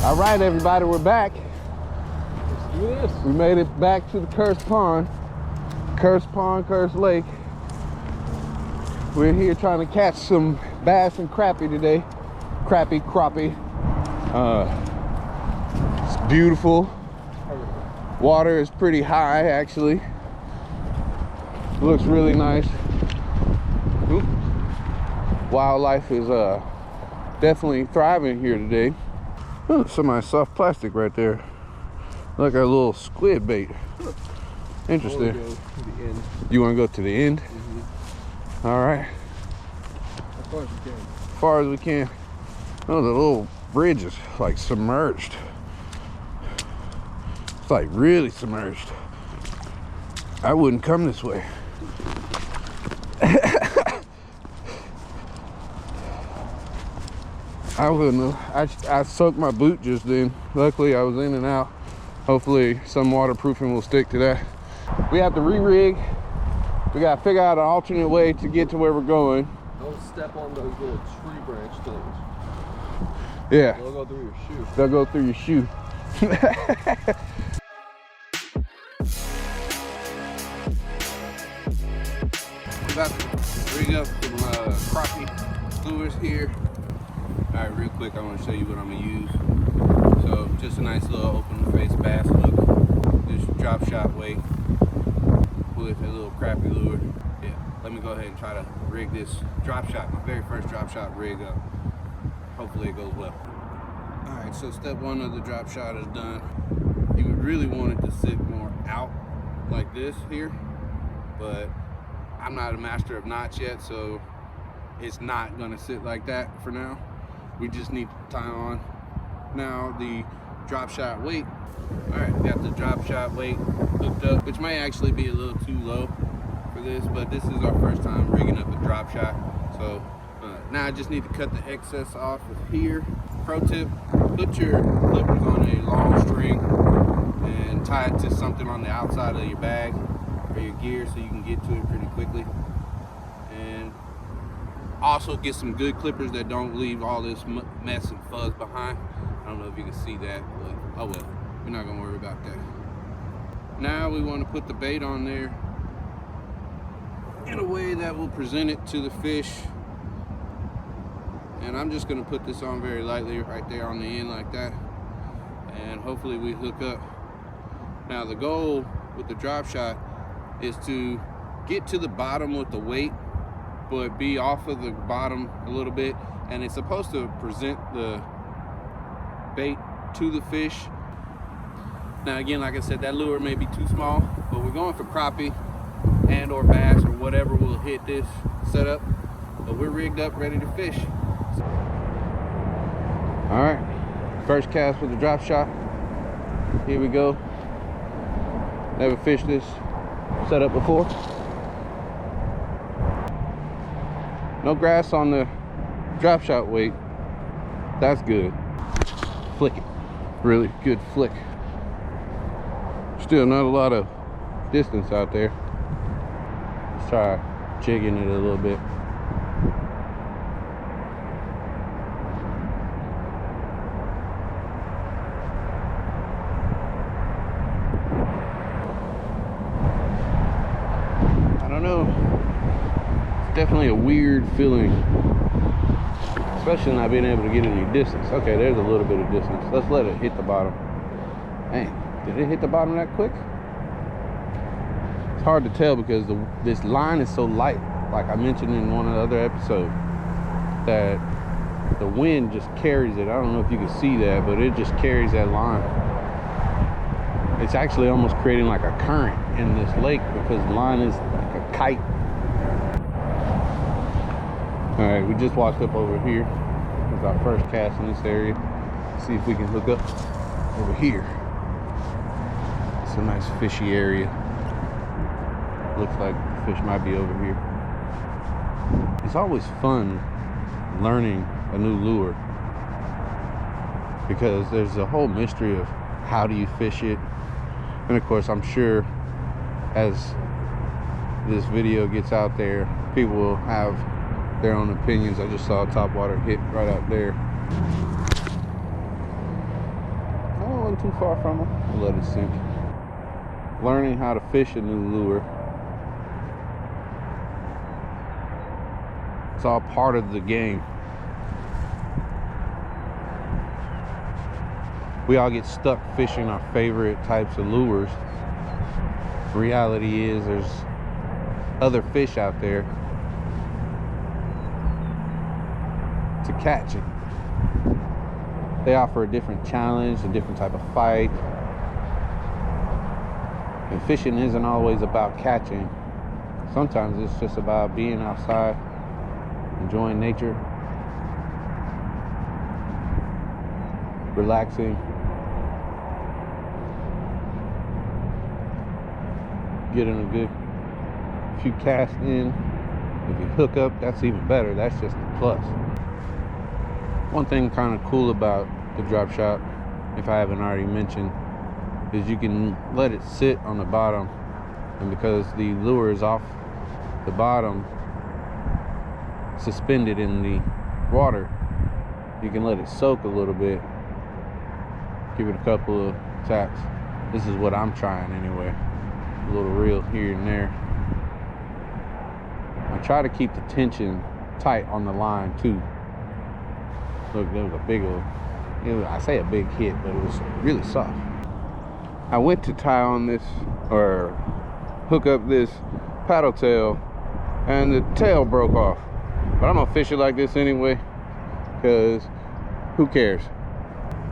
All right, everybody, we're back. Let's do this. We made it back to the Cursed Pond, Cursed Lake. We're here trying to catch some bass and crappie today. Crappie. It's beautiful. Water is pretty high, actually. Looks really nice. Oop. Wildlife is definitely thriving here today. Oh, somebody's soft plastic right there. Like a little squid bait. Interesting. Go to the end. You want to go to the end? Mm-hmm. All right. As far as we can. As far as we can. Oh, the little bridge is like submerged. It's like really submerged. I wouldn't come this way. I wouldn't have. I soaked my boot just then. Luckily, I was in and out. Hopefully, some waterproofing will stick to that. We have to re-rig. We got to figure out an alternate way to get to where we're going. Don't step on those little tree branch things. Yeah. They'll go through your shoe. They'll go through your shoe. About to rig up some crappie lures here. All right, real quick, I want to show you what I'm gonna use. So just a nice little open face bass hook. Just drop shot weight with a little crappie lure. Yeah, let me go ahead and try to rig this drop shot, my very first drop shot rig up. Hopefully it goes well. All right, so step one of the drop shot is done. You would really want it to sit more out like this here, but I'm not a master of knots yet, so it's not gonna sit like that for now. We just need to tie on now the drop shot weight. All right, got the drop shot weight hooked up, which might actually be a little too low for this, but this is our first time rigging up a drop shot. So now I just need to cut the excess off of here. Pro tip, put your clippers on a long string and tie it to something on the outside of your bag or your gear so you can get to it pretty quickly. And also get some good clippers that don't leave all this mess and fuzz behind. I don't know if you can see that, but oh well, we're not gonna worry about that. Now we want to put the bait on there in a way that will present it to the fish. And I'm just gonna put this on very lightly right there on the end like that. And hopefully we hook up. Now the goal with the drop shot is to get to the bottom with the weight, but be off of the bottom a little bit, and it's supposed to present the bait to the fish. Now again, like I said, that lure may be too small, but we're going for crappie and or bass or whatever will hit this setup, but we're rigged up, ready to fish. All right, first cast with the drop shot. Here we go. Never fished this setup before. No grass on the drop shot weight. That's good. Flick it. Really good flick. Still not a lot of distance out there. Let's try jigging it a little bit. I don't know. It's definitely a weird feeling, especially not being able to get any distance. Okay, there's a little bit of distance. Let's let it hit the bottom. Dang, did it hit the bottom that quick? It's hard to tell because this line is so light, like I mentioned in one of the other episodes, that the wind just carries it. I don't know if you can see that, but it just carries that line. It's actually almost creating like a current in this lake because the line is like a kite. All right, we just walked up over here. It's our first cast in this area. See if we can hook up over here. It's a nice fishy area. Looks like the fish might be over here. It's always fun learning a new lure because there's a whole mystery of how do you fish it. And of course, I'm sure as this video gets out there, people will have their own opinions. I just saw a topwater hit right out there. too far from them. I'll let it sink. Learning how to fish a new lure. It's all part of the game. We all get stuck fishing our favorite types of lures. Reality is there's other fish out there to catch it. They offer a different challenge, a different type of fight. And fishing isn't always about catching. Sometimes it's just about being outside, enjoying nature, relaxing, getting a good few casts in. If you hook up, that's even better. That's just a plus. One thing kind of cool about the drop shot, if I haven't already mentioned, is you can let it sit on the bottom, and because the lure is off the bottom, suspended in the water, you can let it soak a little bit, give it a couple of taps. This is what I'm trying anyway, a little reel here and there. I try to keep the tension tight on the line too. Look, there was a big old, I say a big hit, but it was really soft. I went to tie on this, or hook up this paddle tail, and the tail broke off. But I'm gonna fish it like this anyway, because who cares?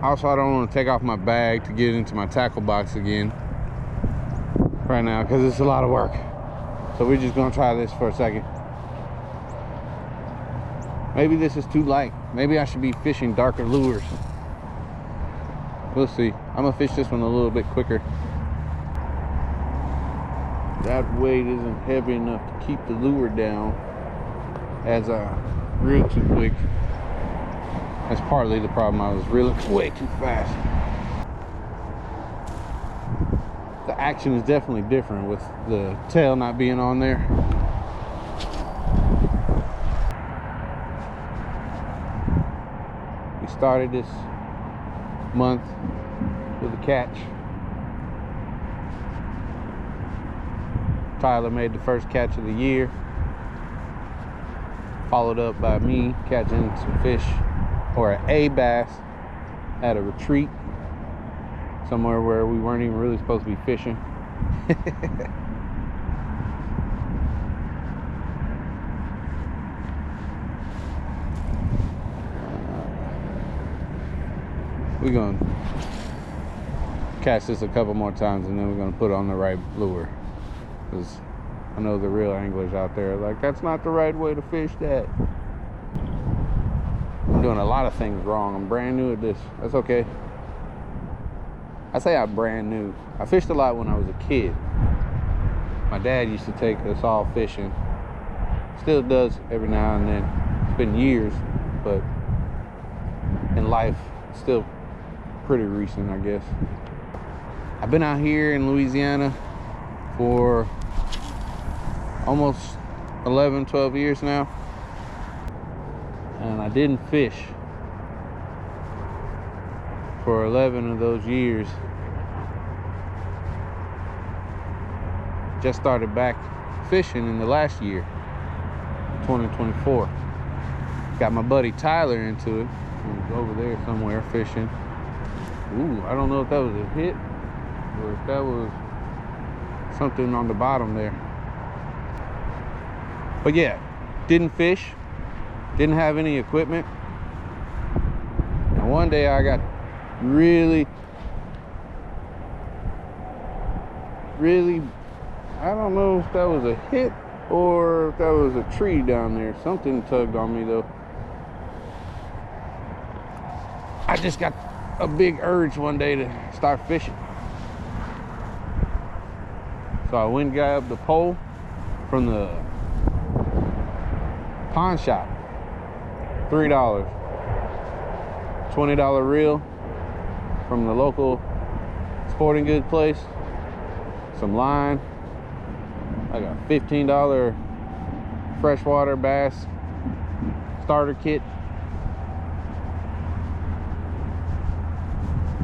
Also, I don't want to take off my bag to get into my tackle box again right now, because it's a lot of work. So we're just gonna try this for a second. Maybe this is too light. Maybe I should be fishing darker lures. We'll see. I'm gonna fish this one a little bit quicker. That weight isn't heavy enough to keep the lure down as I reel too quick. That's partly the problem. I was reeling way too fast. The action is definitely different with the tail not being on there. We started this month with a catch. Tyler made the first catch of the year, followed up by me catching some fish, or a bass, at a retreat somewhere where we weren't even really supposed to be fishing. We're gonna catch this a couple more times, and then we're gonna put on the right lure, because I know the real anglers out there are like, that's not the right way to fish that. I'm doing a lot of things wrong. I'm brand new at this. That's okay. I say I'm brand new. I fished a lot when I was a kid. My dad used to take us all fishing. Still does every now and then. It's been years, but in life, still pretty recent, I guess. I've been out here in Louisiana for almost 11, 12 years now, and I didn't fish for 11 of those years. Just started back fishing in the last year, 2024. Got my buddy Tyler into it. He's over there somewhere fishing. Ooh, I don't know if that was a hit or if that was something on the bottom there. But yeah, didn't fish, didn't have any equipment. And one day I got really, I don't know if that was a hit or if that was a tree down there. Something tugged on me though. I just got a big urge one day to start fishing. So I went and got up the pole from the pawn shop. $3. $20 reel from the local sporting goods place. Some line. I got $15 freshwater bass starter kit.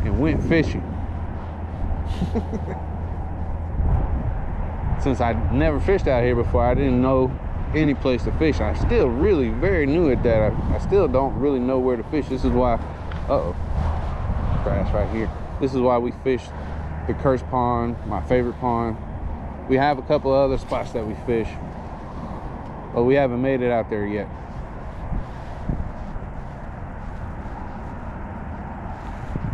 And went fishing. Since I never fished out here before, I didn't know any place to fish. I'm still really very new at that. I still don't really know where to fish. This is why, crash right here. This is why we fish the Curse Pond, my favorite pond. We have a couple other spots that we fish, but we haven't made it out there yet.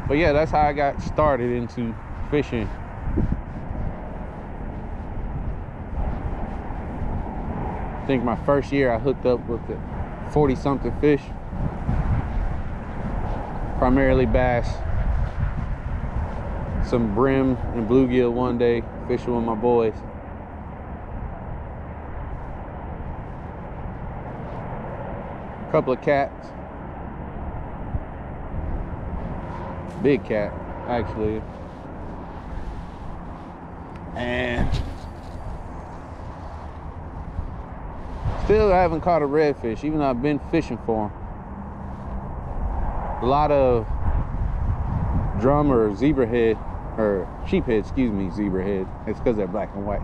But yeah, that's how I got started into fishing. I think my first year I hooked up with the 40-something fish, primarily bass, some brim and bluegill one day, fishing with my boys. A couple of cats, big cat actually, and still I haven't caught a redfish, even though I've been fishing for them. A lot of drum or zebrahead, or sheephead, excuse me, zebrahead. It's because they're black and white.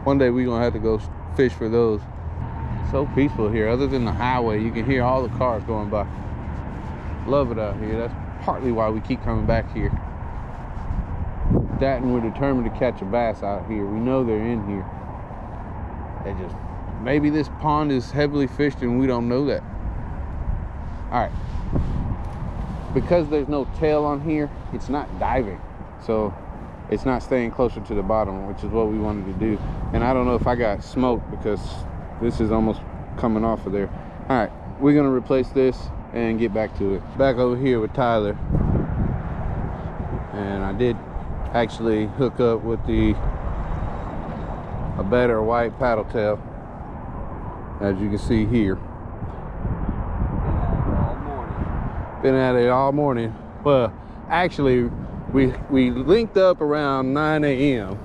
One day we're gonna have to go fish for those. So peaceful here. Other than the highway, you can hear all the cars going by. Love it out here. That's partly why we keep coming back here. That, and we're determined to catch a bass out here. We know they're in here. They just, maybe this pond is heavily fished and we don't know that. All right. Because there's no tail on here, it's not diving. So it's not staying closer to the bottom, which is what we wanted to do. And I don't know if I got smoked because this is almost coming off of there. All right, we're gonna replace this and get back to it. Back over here with Tyler. And I did actually hook up with a better white paddle tail, as you can see here. Been at it all morning. Well, actually we linked up around 9 a.m.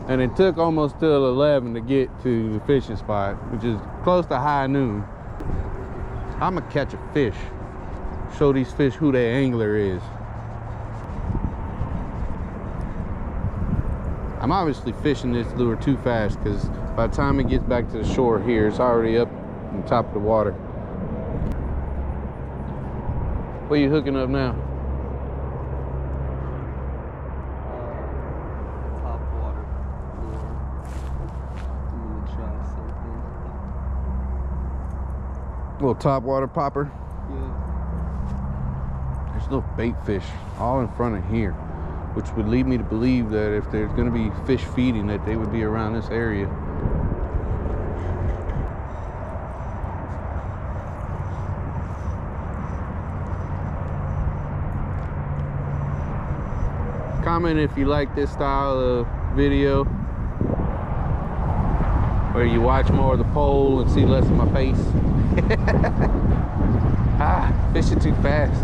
and it took almost till 11 to get to the fishing spot, which is close to high noon. I'm gonna catch a fish, show these fish who their angler is. I'm obviously fishing this lure too fast because by the time it gets back to the shore here, it's already up on top of the water. What are you hooking up now? Top water lure. I'm gonna try something. Little top water popper. Yeah. There's little bait fish all in front of here, which would lead me to believe that if there's going to be fish feeding, that they would be around this area. Comment if you like this style of video, where you watch more of the pole and see less of my face. Fishing too fast.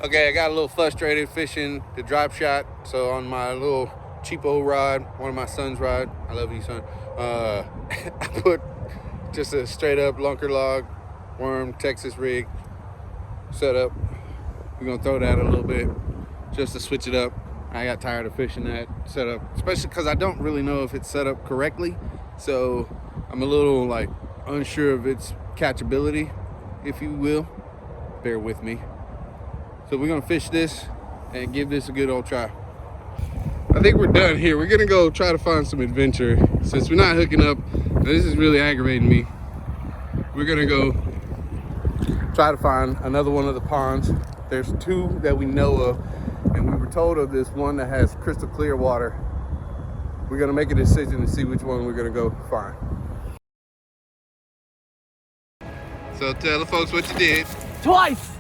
Okay, I got a little frustrated fishing the drop shot. So on my little cheapo rod, one of my son's rod, I love you, son. I put just a straight up lunker log, worm, Texas rig setup. We're gonna throw that a little bit just to switch it up. I got tired of fishing that setup, especially because I don't really know if it's set up correctly. So I'm a little like unsure of its catchability, if you will. Bear with me. So we're gonna fish this and give this a good old try. I think we're done here. We're gonna go try to find some adventure. Since we're not hooking up, this is really aggravating me. We're gonna go try to find another one of the ponds. There's two that we know of, and we were told of this one that has crystal clear water. We're gonna make a decision to see which one we're gonna go find. So tell the folks what you did. Twice!